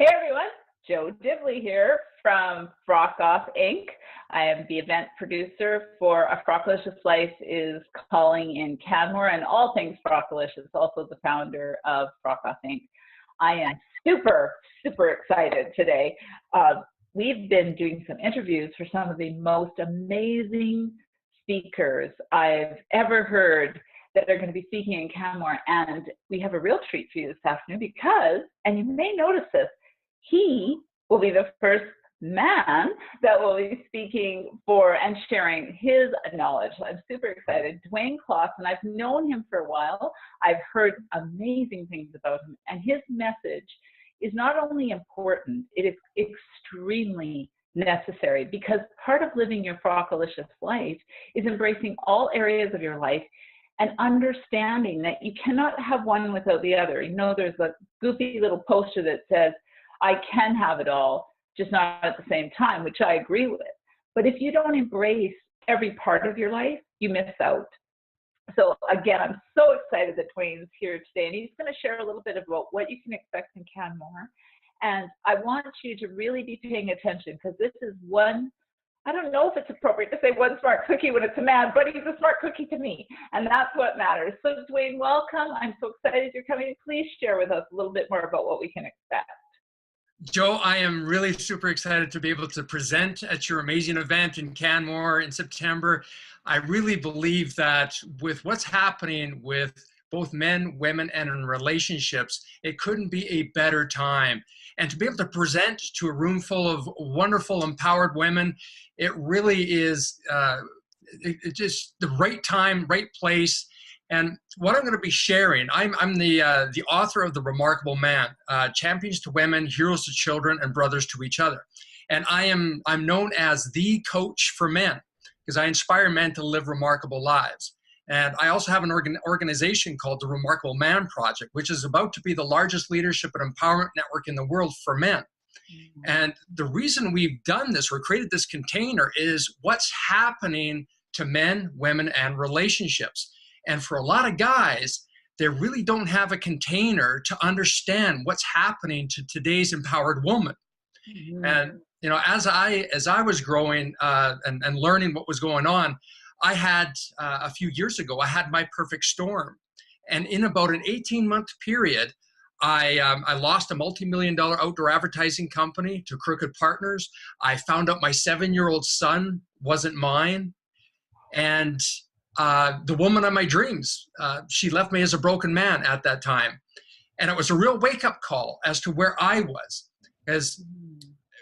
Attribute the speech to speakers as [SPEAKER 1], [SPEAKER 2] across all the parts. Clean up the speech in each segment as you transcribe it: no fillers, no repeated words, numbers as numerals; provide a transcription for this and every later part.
[SPEAKER 1] Hey everyone, Joe Dibley here from Frock Off Inc. I am the event producer for A Frockalicious Life is Calling in Canmore and all things Frockalicious, also the founder of Frock Off Inc. I am super excited today. We've been doing some interviews for some of the most amazing speakers I've ever heard that are going to be speaking in Canmore, and we have a real treat for you this afternoon because, and you may notice this, he will be the first man that will be speaking for and sharing his knowledge. I'm super excited. Dwayne Klassen, I've known him for a while. I've heard amazing things about him, and his message is not only important, it is extremely necessary, because part of living your Frockalicious life is embracing all areas of your life and understanding that you cannot have one without the other. You know, there's a goofy little poster that says, I can have it all, just not at the same time, which I agree with. But if you don't embrace every part of your life, you miss out. So again, I'm so excited that Dwayne's here today, and he's going to share a little bit about what you can expect in Canmore. And I want you to really be paying attention, because this is one, I don't know if it's appropriate to say one smart cookie when it's a man, but he's a smart cookie to me, and that's what matters. So Dwayne, welcome. I'm so excited you're coming. Please share with us a little bit more about what we can expect.
[SPEAKER 2] Joe, I am really super excited to be able to present at your amazing event in Canmore in September. I really believe that with what's happening with both men, women, and in relationships, it couldn't be a better time. And to be able to present to a room full of wonderful, empowered women, it really is it's just the right time, right place. And what I'm going to be sharing, I'm the author of The Remarkable Man, Champions to Women, Heroes to Children, and Brothers to Each Other. And I'm known as the coach for men, because I inspire men to live remarkable lives. And I also have an organization called the Remarkable Man Project, which is about to be the largest leadership and empowerment network in the world for men. Mm-hmm. And the reason we've done this, or created this container, is what's happening to men, women, and relationships. And for a lot of guys, they really don't have a container to understand what's happening to today's empowered woman. Mm-hmm. And you know, as I was growing and learning what was going on, I had a few years ago, I had my perfect storm. And in about an 18-month period, I lost a multi-million-dollar outdoor advertising company to crooked partners. I found out my 7-year-old son wasn't mine. And the woman of my dreams, she left me as a broken man at that time. And it was a real wake-up call as to where I was. As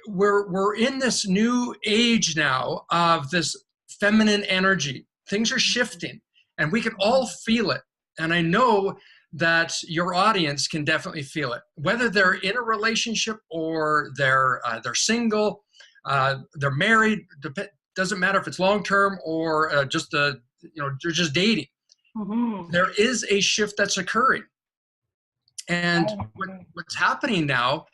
[SPEAKER 2] we're in this new age now of this feminine energy. Things are shifting, and we can all feel it. And I know that your audience can definitely feel it, whether they're in a relationship or they're single, they're married. Doesn't matter if it's long term or they're just dating. Mm-hmm. There is a shift that's occurring, and what's happening now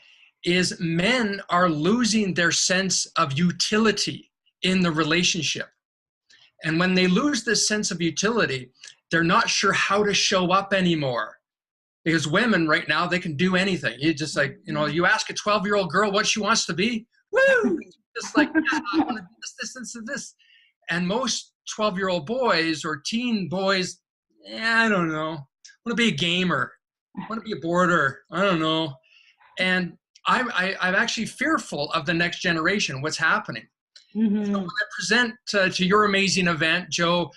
[SPEAKER 2] is men are losing their sense of utility in the relationship. And when they lose this sense of utility, they're not sure how to show up anymore. Because women right now, they can do anything. You just you ask a 12-year-old girl what she wants to be, woo! Just like, yeah, I want to do this. And most 12-year-old boys or teen boys, I don't know. I want to be a gamer. I want to be a boarder. I don't know. And I'm actually fearful of the next generation, what's happening. Mm-hmm. So when I present to your amazing event, Joe,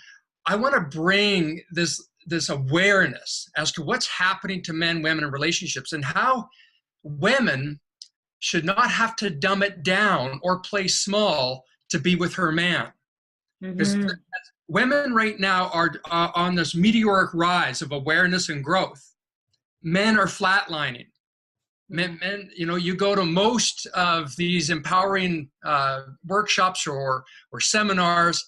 [SPEAKER 2] I want to bring this awareness as to what's happening to men, women, and relationships, and how women should not have to dumb it down or play small to be with her man. Because mm-hmm. women right now are on this meteoric rise of awareness and growth. Men are flatlining. Men, you go to most of these empowering workshops or seminars,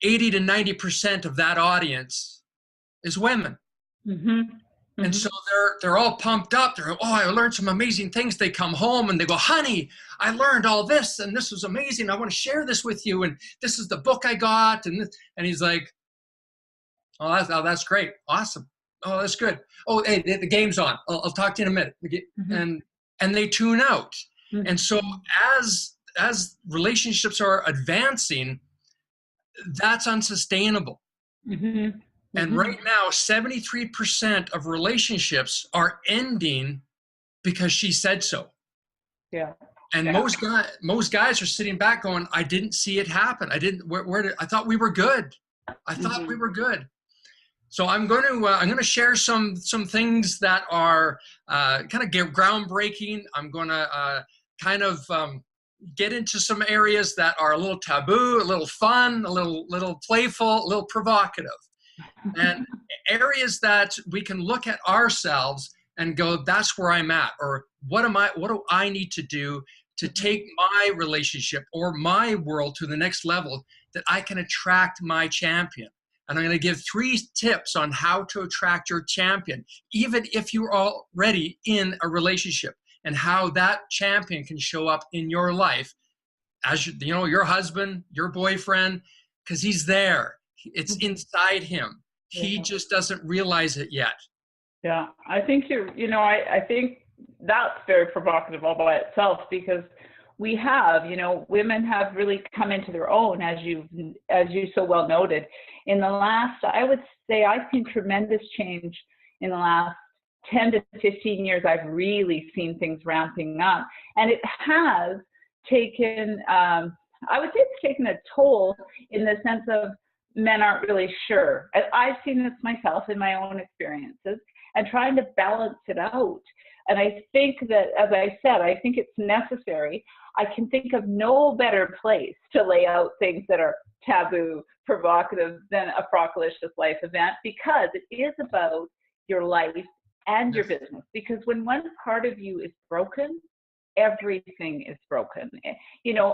[SPEAKER 2] 80 to 90% of that audience is women. Mm-hmm. Mm-hmm. And so they're all pumped up. They're, I learned some amazing things. They come home and they go, honey, I learned all this and this was amazing. I want to share this with you. And this is the book I got. And he's like, that's great. Awesome. Oh, that's good. Oh, hey, the game's on. I'll talk to you in a minute. Mm-hmm. And and they tune out.
[SPEAKER 1] Mhm.
[SPEAKER 2] And so as relationships are advancing, that's unsustainable.
[SPEAKER 1] Mhm.
[SPEAKER 2] And right
[SPEAKER 1] Mhm.
[SPEAKER 2] now, 73% of relationships are ending because she said so.
[SPEAKER 1] Yeah.
[SPEAKER 2] And
[SPEAKER 1] Yeah.
[SPEAKER 2] most guys are sitting back going, I didn't see it happen. I thought we were good. I thought we
[SPEAKER 1] Mhm.
[SPEAKER 2] were good. So I'm going to share some things that are kind of groundbreaking. I'm going to kind of get into some areas that are a little taboo, a little fun, a little playful, a little provocative, and areas that we can look at ourselves and go, that's where I'm at, or what do I need to do to take my relationship or my world to the next level that I can attract my champion. And I'm going to give 3 tips on how to attract your champion, even if you're already in a relationship, and how that champion can show up in your life as your husband, your boyfriend, because he's there. It's
[SPEAKER 1] Mhm.
[SPEAKER 2] inside him. He
[SPEAKER 1] Yeah.
[SPEAKER 2] just doesn't realize it yet.
[SPEAKER 1] Yeah. I think I think that's very provocative all by itself, because we have, women have really come into their own, as you so well noted. In the last, I would say, I've seen tremendous change in the last 10 to 15 years. I've really seen things ramping up, and it has taken, I would say it's taken a toll in the sense of men aren't really sure. And I've seen this myself in my own experiences, and trying to balance it out. And I think that, as I said, I think it's necessary. I can think of no better place to lay out things that are taboo, provocative, than a Frockalicious Life event, because it is about your life and your
[SPEAKER 2] Yes.
[SPEAKER 1] business. Because when one part of you is broken, everything is broken.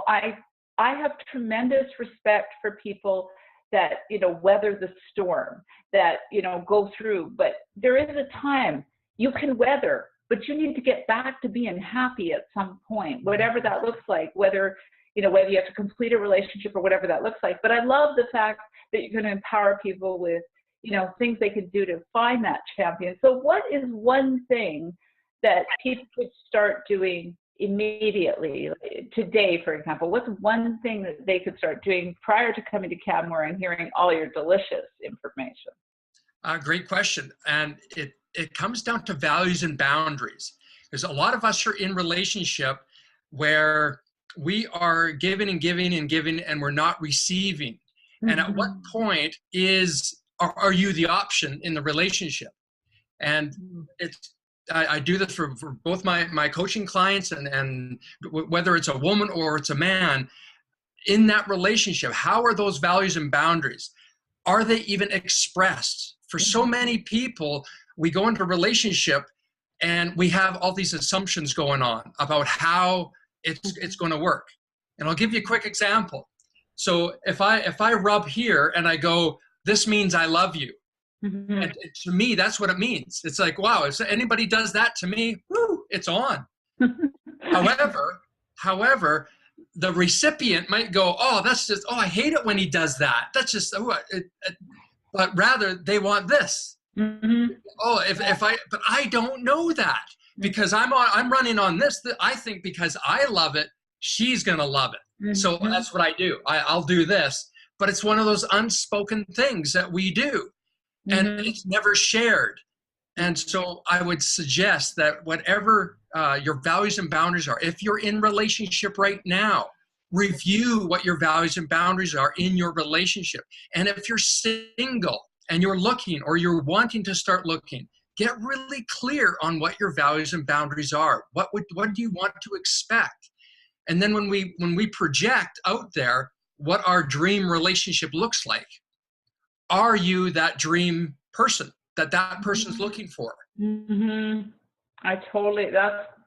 [SPEAKER 1] I have tremendous respect for people that weather the storm, that go through. But there is a time you can weather, but you need to get back to being happy at some point, whatever that looks like. Whether you have to complete a relationship or whatever that looks like. But I love the fact that you're going to empower people with things they can do to find that champion. So what is one thing that people could start doing immediately today, for example? What's one thing that they could start doing prior to coming to Canmore and hearing all your delicious information?
[SPEAKER 2] Great question. And it comes down to values and boundaries. There's a lot of us are in relationship where we are giving and giving and giving, and we're not receiving. And at what
[SPEAKER 1] Mm-hmm.
[SPEAKER 2] point are you the option in the relationship? And I do this for both my coaching clients, and whether it's a woman or it's a man, in that relationship, how are those values and boundaries? Are they even expressed? For so many people, we go into a relationship and we have all these assumptions going on about how it's going to work. And I'll give you a quick example. So if I rub here and I go, this means I love you.
[SPEAKER 1] Mm-hmm.
[SPEAKER 2] And to me, that's what it means. It's like, wow, if anybody does that to me, whoo, it's on. However, the recipient might go, oh, I hate it when he does that. That's just, but rather they want this.
[SPEAKER 1] Mm-hmm.
[SPEAKER 2] Oh, but I don't know that, because I'm running on this. That I think because I love it, she's going to love it. So
[SPEAKER 1] Mm-hmm.
[SPEAKER 2] that's what I do. I'll do this, but it's one of those unspoken things that we do, and
[SPEAKER 1] Mm-hmm.
[SPEAKER 2] it's never shared. And so I would suggest that whatever your values and boundaries are, if you're in relationship right now, review what your values and boundaries are in your relationship. And if you're single and you're looking or you're wanting to start looking, get really clear on what your values and boundaries are. What do you want to expect? And then when we project out there what our dream relationship looks like, are you that dream person that person's looking for?
[SPEAKER 1] Mm-hmm.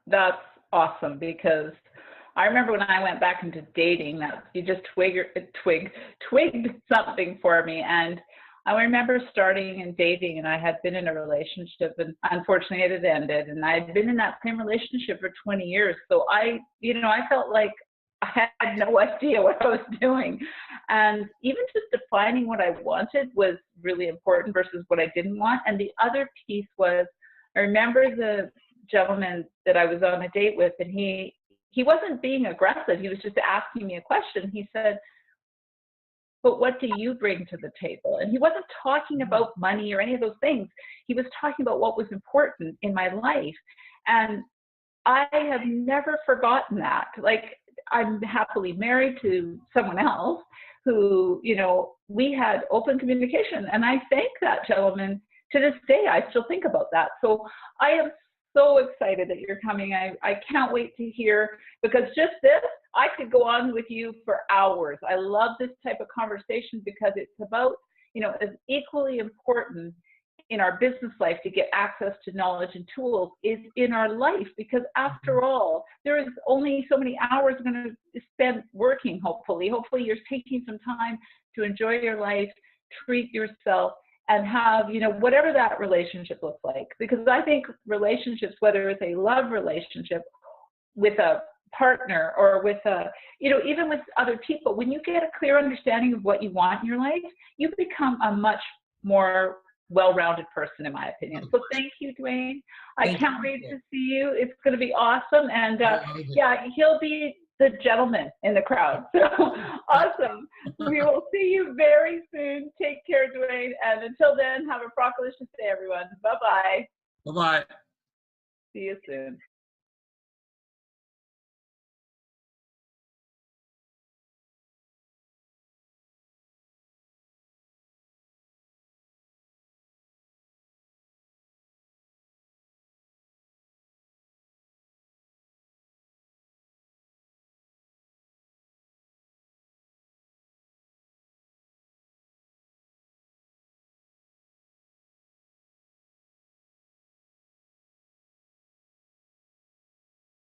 [SPEAKER 1] That's awesome, because I remember when I went back into dating, that you just twigged something for me. And I remember starting and dating, and I had been in a relationship, and unfortunately it had ended, and I had been in that same relationship for 20 years. So I felt like I had no idea what I was doing. And even just defining what I wanted was really important versus what I didn't want. And the other piece was, I remember gentleman that I was on a date with, and he wasn't being aggressive. He was just asking me a question. He said, but what do you bring to the table? And he wasn't talking about money or any of those things. He was talking about what was important in my life. And I have never forgotten that. Like, I'm happily married to someone else who, you know, we had open communication. And I thank that gentleman to this day. I still think about that. So I am so excited that you're coming. I can't wait to hear, because just this, I could go on with you for hours. I love this type of conversation because it's about, you know, as equally important in our business life to get access to knowledge and tools is in our life, because after all, there is only so many hours we're going to spend working. Hopefully you're taking some time to enjoy your life, treat yourself, and have, you know, whatever that relationship looks like. Because I think relationships, whether it's a love relationship with a partner or with a, you know, even with other people, when you get a clear understanding of what you want in your life, you become a much more well-rounded person, in my opinion. So thank you, Dwayne. I can't wait to see you. It's going to be awesome. And yeah, he'll be the gentleman in the crowd. So awesome. We will see you very soon. Take care, Dwayne. And until then, have a frockalicious day, everyone. Bye-bye.
[SPEAKER 2] Bye-bye.
[SPEAKER 1] See you soon.